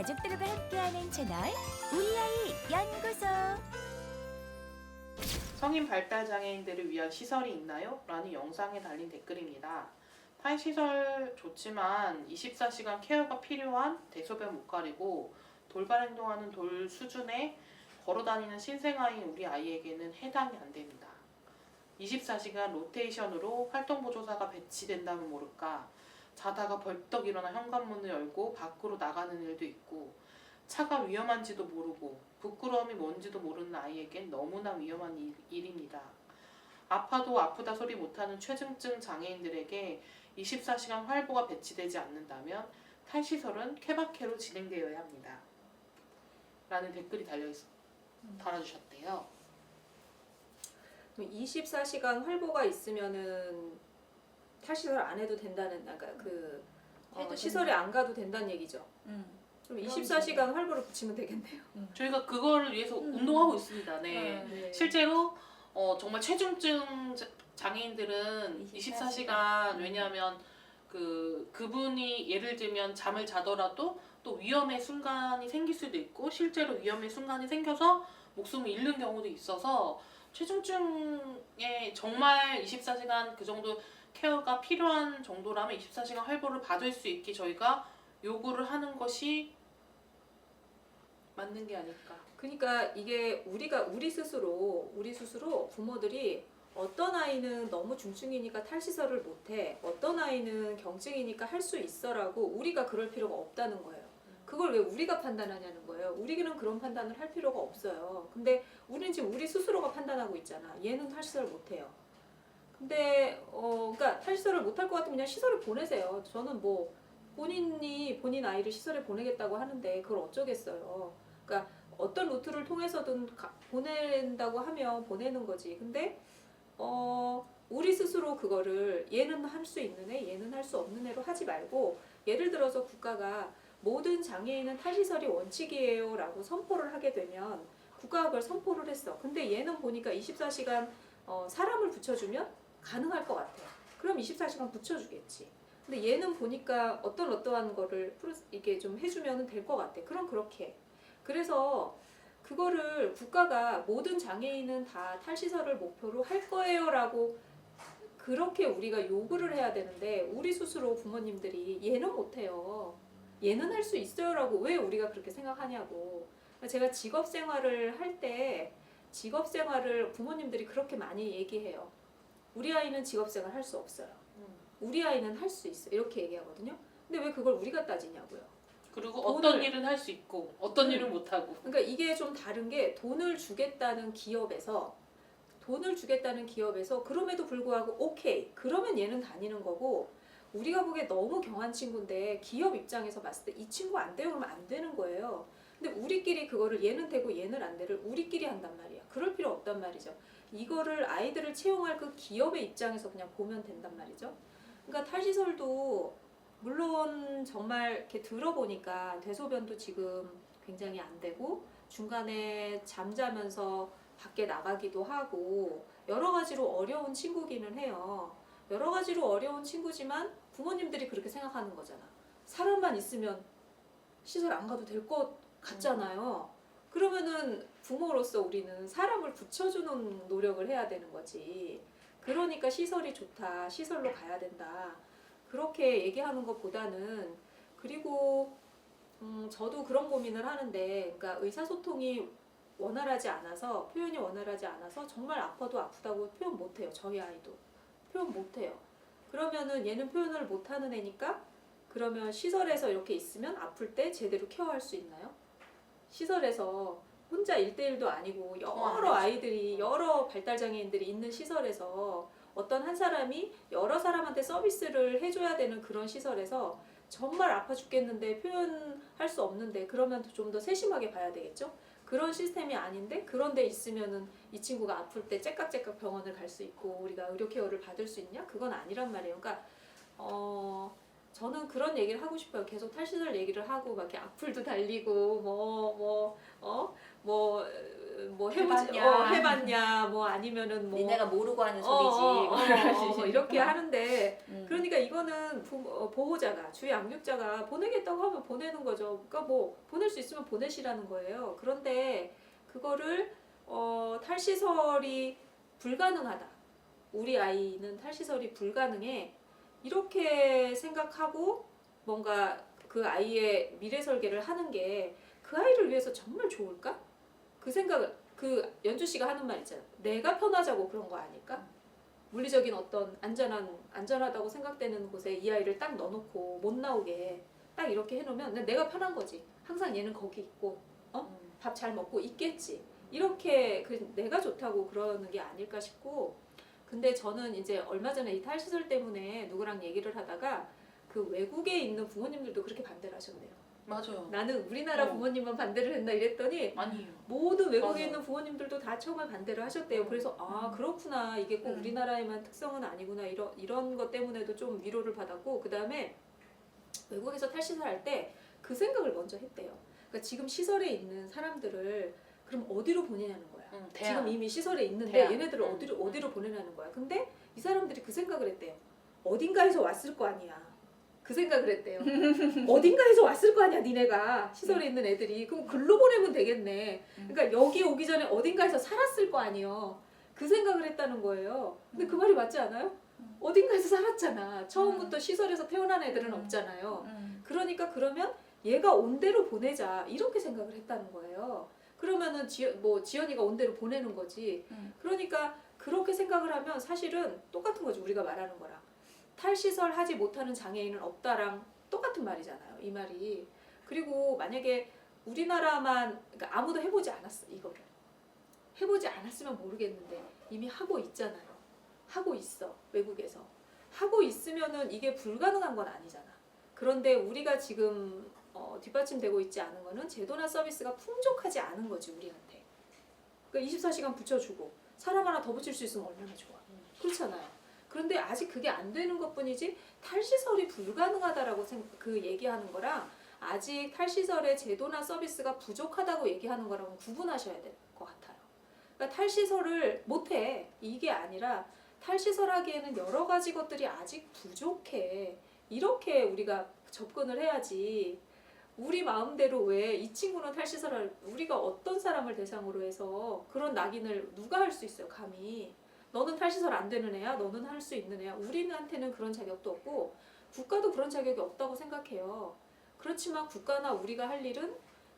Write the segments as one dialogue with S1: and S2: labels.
S1: 가족들과 함께하는 채널 우리 아이 연구소.
S2: 성인 발달 장애인들을 위한 시설이 있나요? 라는 영상에 달린 댓글입니다. 탈시설 좋지만 24시간 케어가 필요한 대소변 못 가리고 돌발 행동하는 돌 수준의 걸어다니는 신생아인 우리 아이에게는 해당이 안 됩니다. 24시간 로테이션으로 활동보조사가 배치된다면 모를까 자다가 벌떡 일어나 현관문을 열고 밖으로 나가는 일도 있고 차가 위험한지도 모르고 부끄러움이 뭔지도 모르는 아이에겐 너무나 위험한 일입니다. 아파도 아프다 소리 못하는 최중증 장애인들에게 24시간 활보가 배치되지 않는다면 탈시설은 케바케로 진행되어야 합니다. 라는 댓글이 달아주셨대요.
S3: 24시간 활보가 있으면은 탈시설 안 해도 된다는, 그러니까 시설에 안 가도 된다는 얘기죠. 그럼 24시간 활보를 붙이면 되겠네요.
S2: 저희가 그거를 위해서 운동하고 있습니다. 네.
S3: 네.
S2: 실제로 정말 최중증 장애인들은 24시간 왜냐하면 그분이 예를 들면 잠을 자더라도 또 위험의 순간이 생길 수도 있고 실제로 위험의 순간이 생겨서 목숨을 잃는 경우도 있어서 최중증에 정말 24시간 그 정도 케어가 필요한 정도라면 24시간 활보를 받을 수 있게 저희가 요구를 하는 것이 맞는 게 아닐까.
S3: 그러니까 이게 우리 스스로 부모들이 어떤 아이는 너무 중증이니까 탈시설을 못해, 어떤 아이는 경증이니까 할 수 있어라고 우리가 그럴 필요가 없다는 거예요. 그걸 왜 우리가 판단하냐는 거예요. 우리는 그런 판단을 할 필요가 없어요. 근데 우리는 지금 우리 스스로가 판단하고 있잖아. 얘는 탈시설 못해요. 근데 그러니까 탈시설을 못할 것 같으면 그냥 시설에 보내세요. 저는 뭐 본인 아이를 시설에 보내겠다고 하는데 그걸 어쩌겠어요. 그러니까 어떤 루트를 통해서든 보낸다고 하면 보내는 거지. 근데 우리 스스로 그거를 얘는 할 수 있는 애, 얘는 할 수 없는 애로 하지 말고 예를 들어서 국가가 모든 장애인은 탈시설이 원칙이에요 라고 선포를 하게 되면 국가가 그걸 선포를 했어. 근데 얘는 보니까 24시간 사람을 붙여주면 가능할 것 같아. 그럼 24시간 붙여주겠지. 근데 얘는 보니까 어떠한 거를 이게 좀 해주면 될 것 같아. 그럼 그렇게. 그래서 그거를 국가가 모든 장애인은 다 탈시설을 목표로 할 거예요 라고 그렇게 우리가 요구를 해야 되는데 우리 스스로 부모님들이 얘는 못해요. 얘는 할 수 있어요 라고 왜 우리가 그렇게 생각하냐고. 제가 직업생활을 할 때 직업생활을 부모님들이 그렇게 많이 얘기해요. 우리 아이는 직업생활 할 수 없어요. 우리 아이는 할 수 있어. 이렇게 얘기하거든요. 근데 왜 그걸 우리가 따지냐고요.
S2: 그리고 어떤 일은 할 수 있고 어떤 일은 못하고.
S3: 그러니까 이게 좀 다른 게 돈을 주겠다는 기업에서 그럼에도 불구하고 오케이 그러면 얘는 다니는 거고 우리가 보기에 너무 경한 친구인데 기업 입장에서 봤을 때 이 친구 안 돼요 그러면 안 되는 거예요. 근데 우리끼리 그거를 얘는 되고 얘는 안 돼를 우리끼리 한단 말이야. 그럴 필요 없단 말이죠. 이거를 아이들을 채용할 그 기업의 입장에서 그냥 보면 된단 말이죠. 그러니까 탈시설도 물론 정말 이렇게 들어보니까 대소변도 지금 굉장히 안 되고 중간에 잠자면서 밖에 나가기도 하고 여러 가지로 어려운 친구기는 해요. 여러 가지로 어려운 친구지만 부모님들이 그렇게 생각하는 거잖아. 사람만 있으면 시설 안 가도 될 것 같잖아요. 그러면은 부모로서 우리는 사람을 붙여주는 노력을 해야 되는 거지. 그러니까 시설이 좋다. 시설로 가야 된다. 그렇게 얘기하는 것보다는 그리고 저도 그런 고민을 하는데 그러니까 의사소통이 원활하지 않아서 표현이 원활하지 않아서 정말 아파도 아프다고 표현 못해요. 저희 아이도 표현 못해요. 그러면은 얘는 표현을 못하는 애니까 그러면 시설에서 이렇게 있으면 아플 때 제대로 케어할 수 있나요? 시설에서 혼자 1대1도 아니고 여러 아이들이 여러 발달장애인들이 있는 시설에서 어떤 한 사람이 여러 사람한테 서비스를 해줘야 되는 그런 시설에서 정말 아파 죽겠는데 표현할 수 없는데 그러면 좀 더 세심하게 봐야 되겠죠? 그런 시스템이 아닌데 그런 데 있으면은 이 친구가 아플 때 째깍째깍 병원을 갈 수 있고 우리가 의료 케어를 받을 수 있냐? 그건 아니란 말이에요. 그러니까 저는 그런 얘기를 하고 싶어요. 계속 탈시설 얘기를 하고 막 이렇게 악플도 달리고 해봤냐 뭐 아니면은 뭐
S4: 니네가 모르고 하는 소리지
S3: 이렇게 하는데 그러니까 이거는 이거는 보호자가 주 양육자가 보내겠다고 하면 보내는 거죠. 그러니까 뭐 보낼 수 있으면 보내시라는 거예요. 그런데 그거를 탈시설이 불가능하다. 우리 아이는 탈시설이 불가능해. 이렇게 생각하고 뭔가 그 아이의 미래 설계를 하는 게 그 아이를 위해서 정말 좋을까? 그 생각을 그 연주 씨가 하는 말 있잖아. 내가 편하자고 그런 거 아닐까? 물리적인 어떤 안전하다고 생각되는 곳에 이 아이를 딱 넣어놓고 못 나오게 딱 이렇게 해놓으면 내가 편한 거지. 항상 얘는 거기 있고 밥 잘 먹고 있겠지. 이렇게 내가 좋다고 그러는 게 아닐까 싶고. 근데 저는 이제 얼마 전에 이 탈시설 때문에 누구랑 얘기를 하다가 그 외국에 있는 부모님들도 그렇게 반대를 하셨네요.
S2: 맞아요.
S3: 나는 우리나라 부모님만 반대를 했나 이랬더니
S2: 아니에요.
S3: 모든 외국에
S2: 맞아요.
S3: 있는 부모님들도 다 처음에 반대를 하셨대요. 그래서 그렇구나. 이게 꼭 우리나라에만 특성은 아니구나. 이런 것 때문에도 좀 위로를 받았고 그 다음에 외국에서 탈시설 할 때 그 생각을 먼저 했대요. 그러니까 지금 시설에 있는 사람들을 그럼 어디로 보내냐는 거야. 지금 이미 시설에 있는데
S2: 대학.
S3: 얘네들을 어디로 보내냐는 거야. 근데 이 사람들이 그 생각을 했대요. 어딘가에서 왔을 거 아니야. 그 생각을 했대요. 어딘가에서 왔을 거 아니야, 니네가. 시설에 있는 애들이. 그럼 글로 보내면 되겠네. 그러니까 여기 오기 전에 어딘가에서 살았을 거 아니에요. 그 생각을 했다는 거예요. 근데 그 말이 맞지 않아요? 어딘가에서 살았잖아. 처음부터 시설에서 태어난 애들은 없잖아요. 그러니까 그러면 얘가 온 대로 보내자. 이렇게 생각을 했다는 거예요. 그러면은 지연이가 온 대로 보내는 거지. 그러니까 그렇게 생각을 하면 사실은 똑같은 거지. 우리가 말하는 거랑. 탈시설 하지 못하는 장애인은 없다랑 똑같은 말이잖아요. 이 말이. 그리고 만약에 우리나라만 그러니까 아무도 해보지 않았어. 이거를. 해보지 않았으면 모르겠는데 이미 하고 있잖아요. 하고 있어. 외국에서. 하고 있으면은 이게 불가능한 건 아니잖아. 그런데 우리가 지금 뒷받침되고 있지 않은 거는 제도나 서비스가 풍족하지 않은 거지 우리한테. 그러니까 24시간 붙여주고 사람 하나 더 붙일 수 있으면 얼마나 좋아. 그렇잖아요. 그런데 아직 그게 안 되는 것뿐이지 탈시설이 불가능하다라고 얘기하는 거랑 아직 탈시설의 제도나 서비스가 부족하다고 얘기하는 거랑은 구분하셔야 될 것 같아요. 그러니까 탈시설을 못해 이게 아니라 탈시설하기에는 여러 가지 것들이 아직 부족해. 이렇게 우리가 접근을 해야지. 우리 마음대로 왜 이 친구는 탈시설을 우리가 어떤 사람을 대상으로 해서 그런 낙인을 누가 할 수 있어요 감히. 너는 탈시설 안 되는 애야? 너는 할 수 있는 애야? 우리한테는 그런 자격도 없고 국가도 그런 자격이 없다고 생각해요. 그렇지만 국가나 우리가 할 일은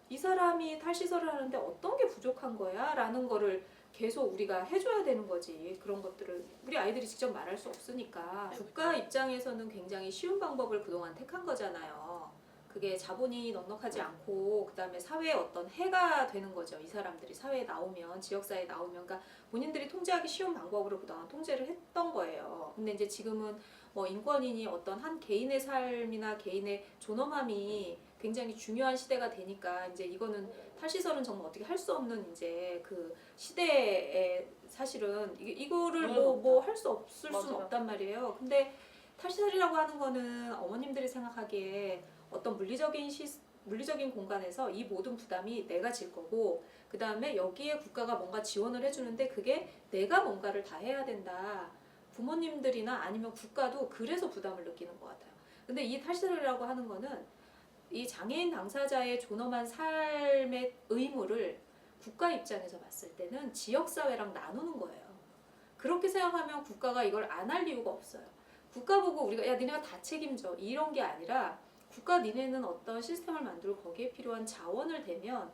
S3: 이 사람이 탈시설을 하는데 어떤 게 부족한 거야? 라는 거를 계속 우리가 해줘야 되는 거지. 그런 것들을 우리 아이들이 직접 말할 수 없으니까. 국가 입장에서는 굉장히 쉬운 방법을 그동안 택한 거잖아요. 그게 자본이 넉넉하지 않고 그다음에 사회에 어떤 해가 되는 거죠. 이 사람들이 사회에 나오면 지역사회에 나오면 그러니까 본인들이 통제하기 쉬운 방법으로 그동안 통제를 했던 거예요. 근데 이제 지금은 뭐 인권이니 어떤 한 개인의 삶이나 개인의 존엄함이 굉장히 중요한 시대가 되니까 이제 이거는 탈시설은 정말 어떻게 할 수 없는 이제 그 시대에 사실은 이거를 뭐 할 수 없을 수는 없단 말이에요. 근데 탈시설이라고 하는 거는 어머님들이 생각하기에 어떤 물리적인 공간에서 이 모든 부담이 내가 질 거고 그 다음에 여기에 국가가 뭔가 지원을 해주는데 그게 내가 뭔가를 다 해야 된다. 부모님들이나 아니면 국가도 그래서 부담을 느끼는 것 같아요. 근데 이 탈시설이라고 하는 거는 이 장애인 당사자의 존엄한 삶의 의무를 국가 입장에서 봤을 때는 지역사회랑 나누는 거예요. 그렇게 생각하면 국가가 이걸 안 할 이유가 없어요. 국가 보고 우리가 야 니네가 다 책임져 이런 게 아니라 국가 니네는 어떤 시스템을 만들고 거기에 필요한 자원을 대면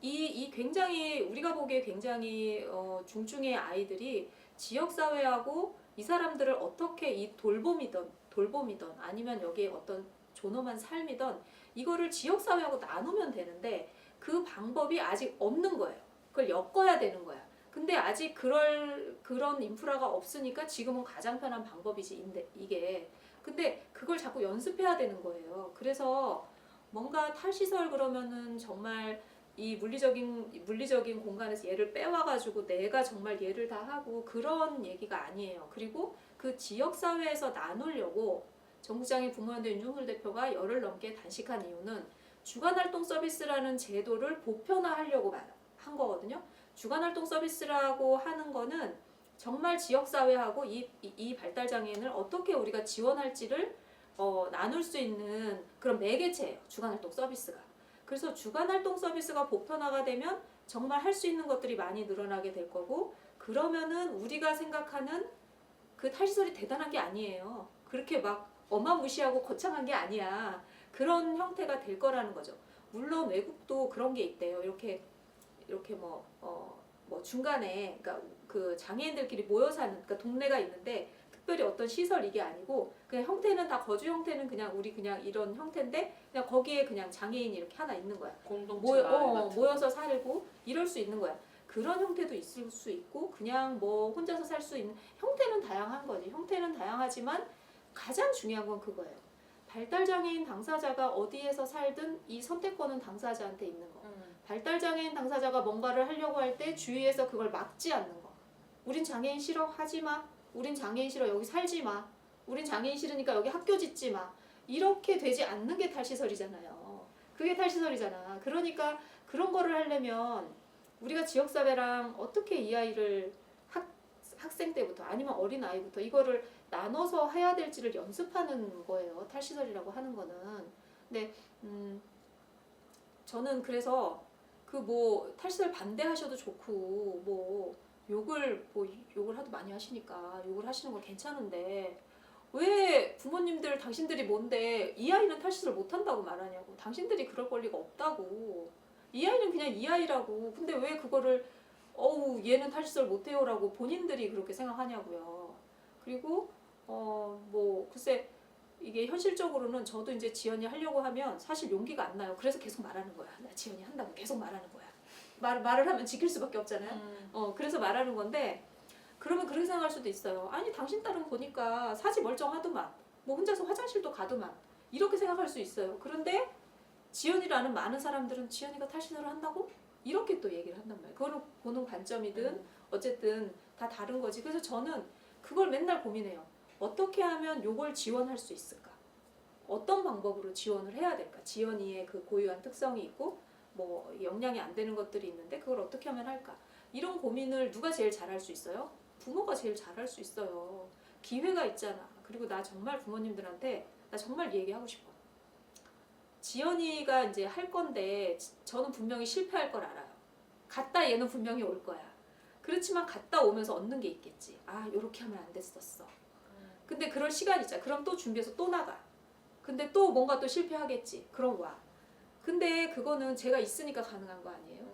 S3: 이 굉장히 우리가 보기에 굉장히 중증의 아이들이 지역사회하고 이 사람들을 어떻게 이 돌봄이든 아니면 여기에 어떤 존엄한 삶이든 이거를 지역사회하고 나누면 되는데 그 방법이 아직 없는 거예요. 그걸 엮어야 되는 거야. 근데 아직 그런 인프라가 없으니까 지금은 가장 편한 방법이지 이게. 근데 그걸 자꾸 연습해야 되는 거예요. 그래서 뭔가 탈시설 그러면은 정말 이 물리적인 공간에서 얘를 빼와가지고 내가 정말 얘를 다 하고 그런 얘기가 아니에요. 그리고 그 지역사회에서 나누려고 전국장애인 부모연대 윤종술 대표가 열흘 넘게 단식한 이유는 주간활동 서비스라는 제도를 보편화하려고 한 거거든요. 주간활동 서비스라고 하는 거는 정말 지역사회하고 이 발달장애인을 어떻게 우리가 지원할지를 나눌 수 있는 그런 매개체예요. 주간활동 서비스가. 그래서 주간활동 서비스가 보편화가 되면 정말 할 수 있는 것들이 많이 늘어나게 될 거고, 그러면은 우리가 생각하는 그 탈시설이 대단한 게 아니에요. 그렇게 막 어마무시하고 거창한 게 아니야. 그런 형태가 될 거라는 거죠. 물론 외국도 그런 게 있대요. 이렇게 뭐 중간에, 그러니까 그 장애인들끼리 모여 사는, 그러니까 동네가 있는데 특별히 어떤 시설 이게 아니고 그냥 형태는 다 거주 형태는 그냥 우리 그냥 이런 형태인데 그냥 거기에 그냥 장애인이 이렇게 하나 있는 거야.
S2: 공동체 마을 같은
S3: 모여서 살고 이럴 수 있는 거야. 그런 형태도 있을 수 있고 그냥 뭐 혼자서 살 수 있는 형태는 다양한 거지. 형태는 다양하지만 가장 중요한 건 그거예요. 발달장애인 당사자가 어디에서 살든 이 선택권은 당사자한테 있는 거. 발달장애인 당사자가 뭔가를 하려고 할 때 주위에서 그걸 막지 않는 거. 우린 장애인 싫어? 하지 마. 우린 장애인 싫어. 여기 살지 마. 우린 장애인 싫으니까 여기 학교 짓지 마. 이렇게 되지 않는 게 탈시설이잖아요. 그게 탈시설이잖아. 그러니까 그런 거를 하려면 우리가 지역사회랑 어떻게 이 아이를 학생 때부터 아니면 어린아이부터 이거를 나눠서 해야 될지를 연습하는 거예요. 탈시설이라고 하는 거는. 근데 저는 그래서 그 뭐 탈시설 반대하셔도 좋고 뭐 욕을 하도 많이 하시니까 욕을 하시는 건 괜찮은데 왜 부모님들 당신들이 뭔데 이 아이는 탈시설 못한다고 말하냐고. 당신들이 그럴 권리가 없다고. 이 아이는 그냥 이 아이라고. 근데 왜 그거를 얘는 탈시설 못해요라고 본인들이 그렇게 생각하냐고요. 그리고 뭐 글쎄 이게 현실적으로는 저도 이제 지연이 하려고 하면 사실 용기가 안 나요. 그래서 계속 말하는 거야. 나 지연이 한다고 계속 말하는 거야. 말을 하면 지킬 수밖에 없잖아요. 그래서 말하는 건데 그러면 그렇게 생각할 수도 있어요. 아니 당신 딸은 보니까 사지 멀쩡하더만. 뭐 혼자서 화장실도 가더만. 이렇게 생각할 수 있어요. 그런데 지연이라는 많은 사람들은 지연이가 탈시설을 한다고? 이렇게 또 얘기를 한단 말이에요. 그거는 보는 관점이든 어쨌든 다 다른 거지. 그래서 저는 그걸 맨날 고민해요. 어떻게 하면 요걸 지원할 수 있을까? 어떤 방법으로 지원을 해야 될까? 지연이의 그 고유한 특성이 있고 뭐 역량이 안 되는 것들이 있는데 그걸 어떻게 하면 할까? 이런 고민을 누가 제일 잘할 수 있어요? 부모가 제일 잘할 수 있어요. 기회가 있잖아. 그리고 나 정말 부모님들한테 나 정말 얘기하고 싶어. 지연이가 이제 할 건데 저는 분명히 실패할 걸 알아요. 갔다 얘는 분명히 올 거야. 그렇지만 갔다 오면서 얻는 게 있겠지. 아, 요렇게 하면 안 됐었어. 근데 그럴 시간이 있잖아. 그럼 또 준비해서 또 나가. 근데 또 뭔가 또 실패하겠지. 그럼 와. 근데 그거는 제가 있으니까 가능한 거 아니에요?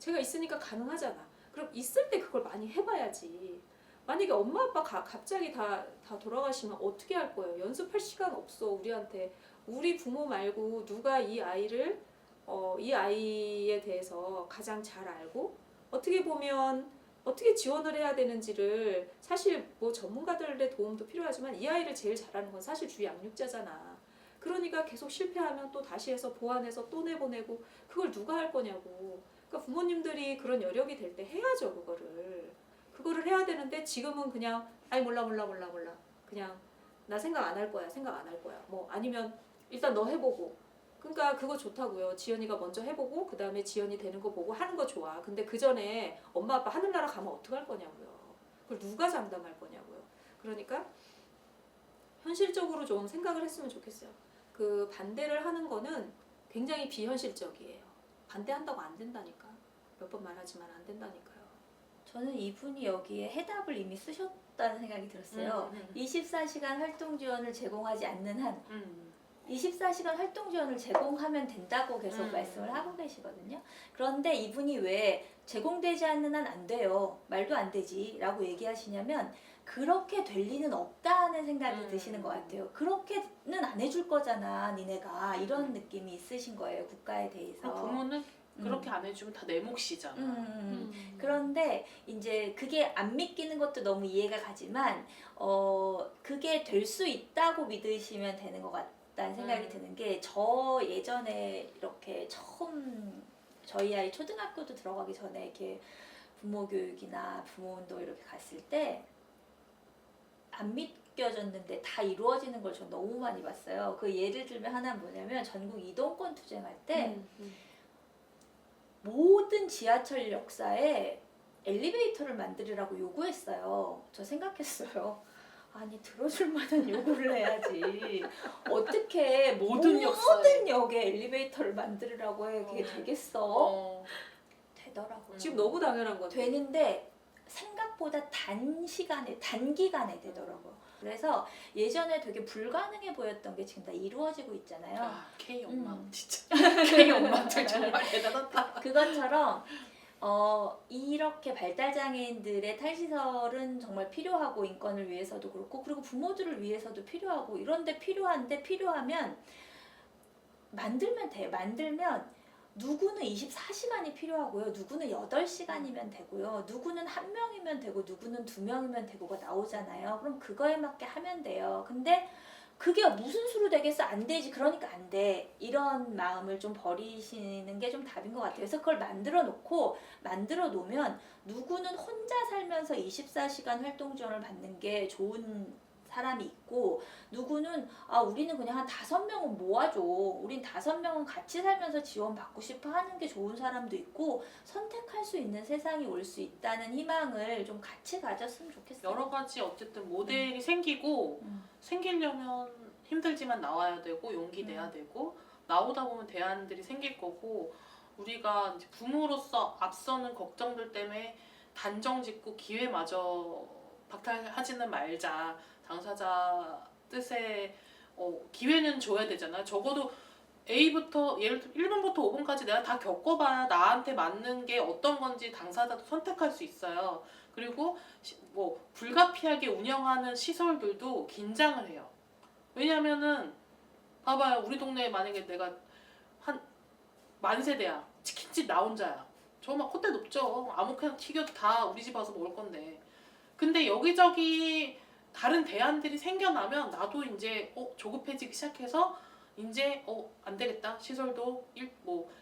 S3: 제가 있으니까 가능하잖아. 그럼 있을 때 그걸 많이 해봐야지. 만약에 엄마 아빠 갑자기 다 돌아가시면 어떻게 할 거예요? 연습할 시간 없어 우리한테. 우리 부모 말고 누가 이 아이를 이 아이에 대해서 가장 잘 알고 어떻게 보면 어떻게 지원을 해야 되는지를 사실 뭐 전문가들의 도움도 필요하지만 이 아이를 제일 잘하는 건 사실 주 양육자잖아. 그러니까 계속 실패하면 또 다시 해서 보완해서 또 내보내고 그걸 누가 할 거냐고. 그러니까 부모님들이 그런 여력이 될 때 해야죠 그거를 해야 되는데 지금은 그냥 아이 몰라 그냥 나 생각 안 할 거야 뭐 아니면 일단 너 해보고. 그러니까 그거 좋다고요. 지연이가 먼저 해보고 그 다음에 지연이 되는 거 보고 하는 거 좋아. 근데 그 전에 엄마 아빠 하늘나라 가면 어떡할 거냐고요. 그걸 누가 장담할 거냐고요. 그러니까 현실적으로 좀 생각을 했으면 좋겠어요. 그 반대를 하는 거는 굉장히 비현실적이에요. 반대한다고 안 된다니까. 몇 번 말하지만 안 된다니까요.
S1: 저는 이분이 여기에 해답을 이미 쓰셨다는 생각이 들었어요. 24시간 활동 지원을 제공하지 않는 한 24시간 활동 지원을 제공하면 된다고 계속 말씀을 하고 계시거든요. 그런데 이분이 왜 제공되지 않는 한 안 돼요. 말도 안 되지 라고 얘기하시냐면 그렇게 될 리는 없다는 생각이 드시는 것 같아요. 그렇게는 안 해줄 거잖아 니네가. 이런 느낌이 있으신 거예요. 국가에 대해서.
S2: 부모는 그렇게 안 해주면 다 내 몫이잖아.
S1: 그런데 이제 그게 안 믿기는 것도 너무 이해가 가지만 그게 될 수 있다고 믿으시면 되는 것 같다는 생각이 드는 게 저 예전에 이렇게 처음 저희 아이 초등학교도 들어가기 전에 이렇게 부모 교육이나 부모 운동 이렇게 갔을 때 안 믿겨졌는데 다 이루어지는 걸 전 너무 많이 봤어요. 그 예를 들면 하나는 뭐냐면 전국 이동권 투쟁할 때 모든 지하철 역사에 엘리베이터를 만들으라고 요구했어요. 저 생각했어요. 아니 들어줄 만한 요구를 해야지. 어떻게
S2: 모든
S1: 모든 역에 엘리베이터를 만들으라고 해. 그게 되겠어? 되더라고요.
S3: 지금 너무 당연한 건데.
S1: 되는데 생각보다 단기간에 되더라고요. 그래서 예전에 되게 불가능해 보였던 게 지금 다 이루어지고 있잖아요.
S2: 아, K 엄마
S1: 음.
S2: 진짜 K 엄마들 정말 대단하다.
S1: 그것처럼 이렇게 발달장애인들의 탈시설은 정말 필요하고 인권을 위해서도 그렇고 그리고 부모들을 위해서도 필요하고 이런데 필요하면 만들면 돼요. 만들면 누구는 24시간이 필요하고요. 누구는 8시간이면 되고요. 누구는 1명이면 되고 누구는 2명이면 되고가 나오잖아요. 그럼 그거에 맞게 하면 돼요. 근데 그게 무슨 수로 되겠어? 안 되지. 그러니까 안 돼. 이런 마음을 좀 버리시는 게 좀 답인 것 같아요. 그래서 그걸 만들어 놓으면 누구는 혼자 살면서 24시간 활동 지원을 받는 게 좋은 사람이 있고 누구는 우리는 그냥 한 5명은 모아줘. 우린 5명은 같이 살면서 지원받고 싶어 하는 게 좋은 사람도 있고 선택할 수 있는 세상이 올 수 있다는 희망을 좀 같이 가졌으면 좋겠어요.
S2: 여러 가지 어쨌든 모델이 생기고 생기려면 힘들지만 나와야 되고 용기 내야 되고 나오다 보면 대안들이 생길 거고 우리가 이제 부모로서 앞서는 걱정들 때문에 단정 짓고 기회마저 박탈하지는 말자. 당사자 뜻에 기회는 줘야 되잖아. 적어도 A부터 예를 들어 1번부터 5번까지 내가 다 겪어봐야 나한테 맞는 게 어떤 건지 당사자도 선택할 수 있어요. 그리고 뭐 불가피하게 운영하는 시설들도 긴장을 해요. 왜냐면은 봐봐요. 우리 동네에 만약에 내가 한 만세대야. 치킨집 나 혼자야. 저 막 콧대 높죠. 아무렇게나 튀겨도 다 우리 집 와서 먹을 건데. 근데 여기저기 다른 대안들이 생겨나면 나도 이제 조급해지기 시작해서 이제 안 되겠다. 시설도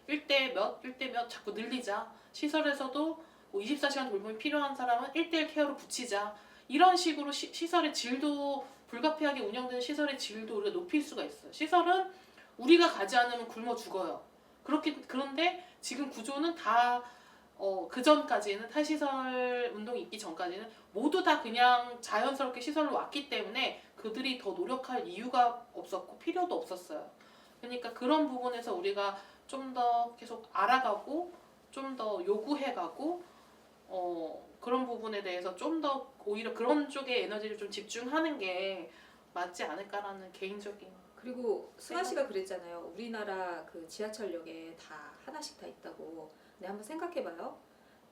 S2: 1대 몇 자꾸 늘리자. 시설에서도 뭐 24시간 돌봄이 필요한 사람은 1대1 케어로 붙이자. 이런 식으로 시설의 질도 불가피하게 운영되는 시설의 질도 우리가 높일 수가 있어요. 시설은 우리가 가지 않으면 굶어 죽어요. 그런데 지금 구조는 다 그 전까지는 탈시설 운동이 있기 전까지는 모두 다 그냥 자연스럽게 시설로 왔기 때문에 그들이 더 노력할 이유가 없었고 필요도 없었어요. 그러니까 그런 부분에서 우리가 좀 더 계속 알아가고 좀 더 요구해가고 그런 부분에 대해서 좀 더 오히려 그런 쪽에 에너지를 좀 집중하는 게 맞지 않을까라는 개인적인.
S3: 그리고 승아 씨가 그랬잖아요. 우리나라 그 지하철역에 다 하나씩 다 있다고. 근데 한번 생각해봐요.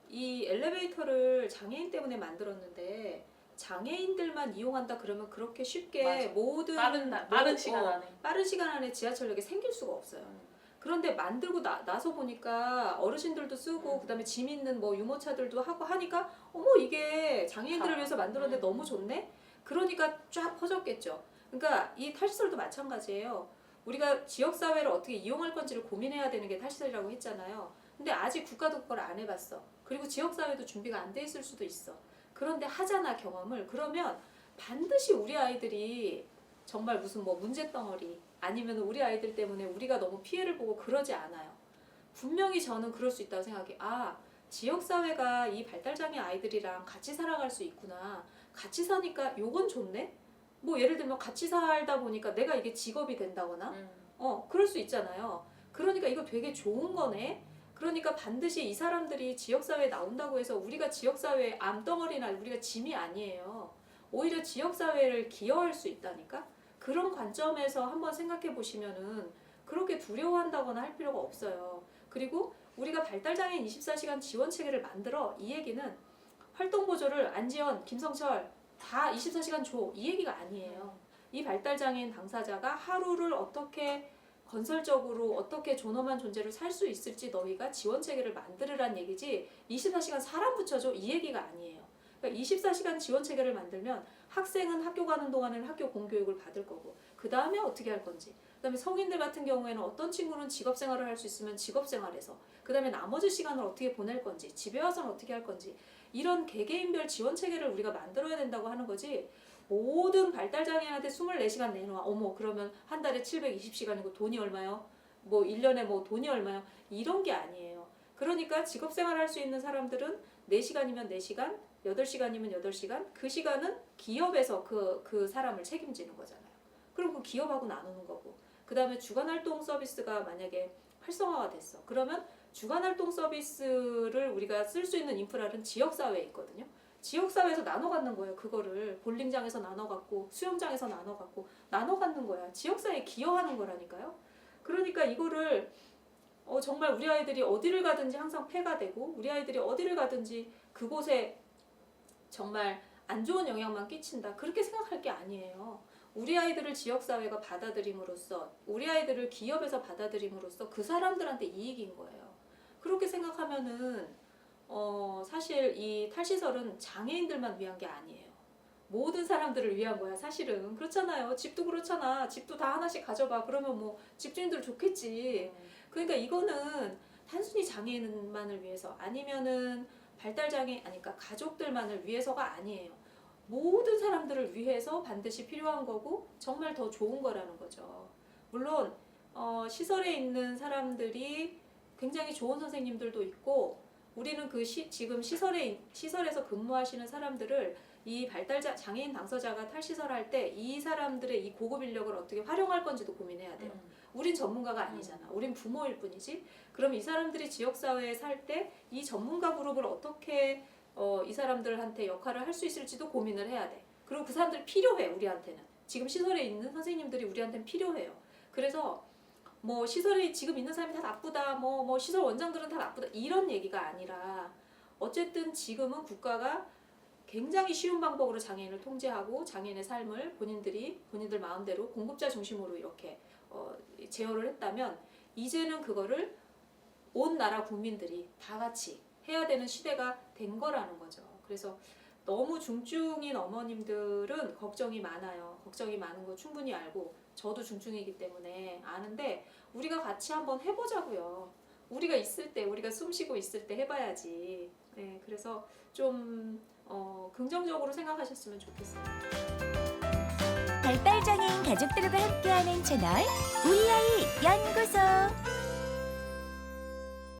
S3: 이 엘리베이터를 장애인 때문에 만들었는데 장애인들만 이용한다 그러면 그렇게 쉽게
S2: 맞아.
S3: 모든
S2: 빠른 시간 안에.
S3: 빠른 시간 안에 지하철역에 생길 수가 없어요. 그런데 만들고 나서 보니까 어르신들도 쓰고 그다음에 짐 있는 뭐 유모차들도 하고 하니까 이게 장애인들을 위해서 만들었는데 너무 좋네. 그러니까 쫙 퍼졌겠죠. 그러니까 이 탈시설도 마찬가지예요. 우리가 지역사회를 어떻게 이용할 건지를 고민해야 되는 게 탈시설이라고 했잖아요. 근데 아직 국가도 그걸 안 해봤어. 그리고 지역사회도 준비가 안 돼 있을 수도 있어. 그런데 하잖아 경험을. 그러면 반드시 우리 아이들이 정말 무슨 뭐 문제덩어리 아니면 우리 아이들 때문에 우리가 너무 피해를 보고 그러지 않아요. 분명히 저는 그럴 수 있다고 생각해. 지역사회가 이 발달장애 아이들이랑 같이 살아갈 수 있구나. 같이 사니까 요건 좋네? 뭐 예를 들면 같이 살다 보니까 내가 이게 직업이 된다거나 그럴 수 있잖아요. 그러니까 이거 되게 좋은 거네. 그러니까 반드시 이 사람들이 지역사회에 나온다고 해서 우리가 지역사회의 암덩어리나 우리가 짐이 아니에요. 오히려 지역사회를 기여할 수 있다니까? 그런 관점에서 한번 생각해 보시면은 그렇게 두려워한다거나 할 필요가 없어요. 그리고 우리가 발달장애인 24시간 지원체계를 만들어 이 얘기는 활동보조를 안지연, 김성철 다 24시간 줘. 이 얘기가 아니에요. 이 발달장애인 당사자가 하루를 어떻게 건설적으로 어떻게 존엄한 존재를 살 수 있을지 너희가 지원체계를 만들으란 얘기지 24시간 사람 붙여줘 이 얘기가 아니에요. 그러니까 24시간 지원체계를 만들면 학생은 학교 가는 동안에는 학교 공교육을 받을 거고 그 다음에 어떻게 할 건지 그 다음에 성인들 같은 경우에는 어떤 친구는 직업생활을 할 수 있으면 직업생활에서 그 다음에 나머지 시간을 어떻게 보낼 건지 집에 와서는 어떻게 할 건지 이런 개개인별 지원체계를 우리가 만들어야 된다고 하는 거지 모든 발달장애인한테 24시간 내놔. 그러면 한 달에 720시간이고 돈이 얼마요? 뭐 1년에 뭐 돈이 얼마요? 이런 게 아니에요. 그러니까 직업생활 할 수 있는 사람들은 4시간이면 4시간, 8시간이면 8시간, 그 시간은 기업에서 그 사람을 책임지는 거잖아요. 그럼 그 기업하고 나누는 거고, 그 다음에 주간활동 서비스가 만약에 활성화가 됐어. 그러면 주간활동 서비스를 우리가 쓸 수 있는 인프라는 지역사회에 있거든요. 지역사회에서 나눠 갖는 거예요. 그거를 볼링장에서 나눠 갖고 수영장에서 나눠 갖고 나눠 갖는 거야. 지역사회에 기여하는 거라니까요. 그러니까 이거를 정말 우리 아이들이 어디를 가든지 항상 폐가 되고, 우리 아이들이 어디를 가든지 그곳에 정말 안 좋은 영향만 끼친다, 그렇게 생각할 게 아니에요. 우리 아이들을 지역사회가 받아들임으로써, 우리 아이들을 기업에서 받아들임으로써 그 사람들한테 이익인 거예요. 그렇게 생각하면은 사실 이 탈시설은 장애인들만 위한 게 아니에요. 모든 사람들을 위한 거야. 사실은 그렇잖아요. 집도 그렇잖아. 집도 다 하나씩 가져봐. 그러면 뭐 집주인들 좋겠지. 그러니까 이거는 단순히 장애인만을 위해서, 아니면은 발달장애, 아니 그러니까 가족들만을 위해서가 아니에요. 모든 사람들을 위해서 반드시 필요한 거고 정말 더 좋은 거라는 거죠. 물론 시설에 있는 사람들이 굉장히 좋은 선생님들도 있고, 우리는 지금 시설에서 근무하시는 사람들을, 이 장애인 당사자가 탈시설 할 때 이 사람들의 이 고급 인력을 어떻게 활용할 건지도 고민해야 돼요. 우린 전문가가 아니잖아. 우린 부모일 뿐이지. 그럼 이 사람들이 지역사회에 살 때 이 전문가 그룹을 어떻게 이 사람들한테 역할을 할 수 있을지도 고민을 해야 돼. 그리고 그 사람들이 필요해, 우리한테는. 지금 시설에 있는 선생님들이 우리한테는 필요해요. 그래서 뭐 시설에 지금 있는 사람이 다 나쁘다, 뭐 시설 원장들은 다 나쁘다, 이런 얘기가 아니라, 어쨌든 지금은 국가가 굉장히 쉬운 방법으로 장애인을 통제하고 장애인의 삶을 본인들 마음대로 공급자 중심으로 이렇게 제어를 했다면, 이제는 그거를 온 나라 국민들이 다 같이 해야 되는 시대가 된 거라는 거죠. 그래서 너무 중증인 어머님들은 걱정이 많아요. 걱정이 많은 거 충분히 알고, 저도 중증이기 때문에 아는데, 우리가 같이 한번 해보자고요. 우리가 있을 때, 우리가 숨 쉬고 있을 때 해봐야지. 네, 그래서 좀 긍정적으로 생각하셨으면 좋겠어요.
S4: 발달장애인 가족들과 함께하는 채널 우리 아이 연구소.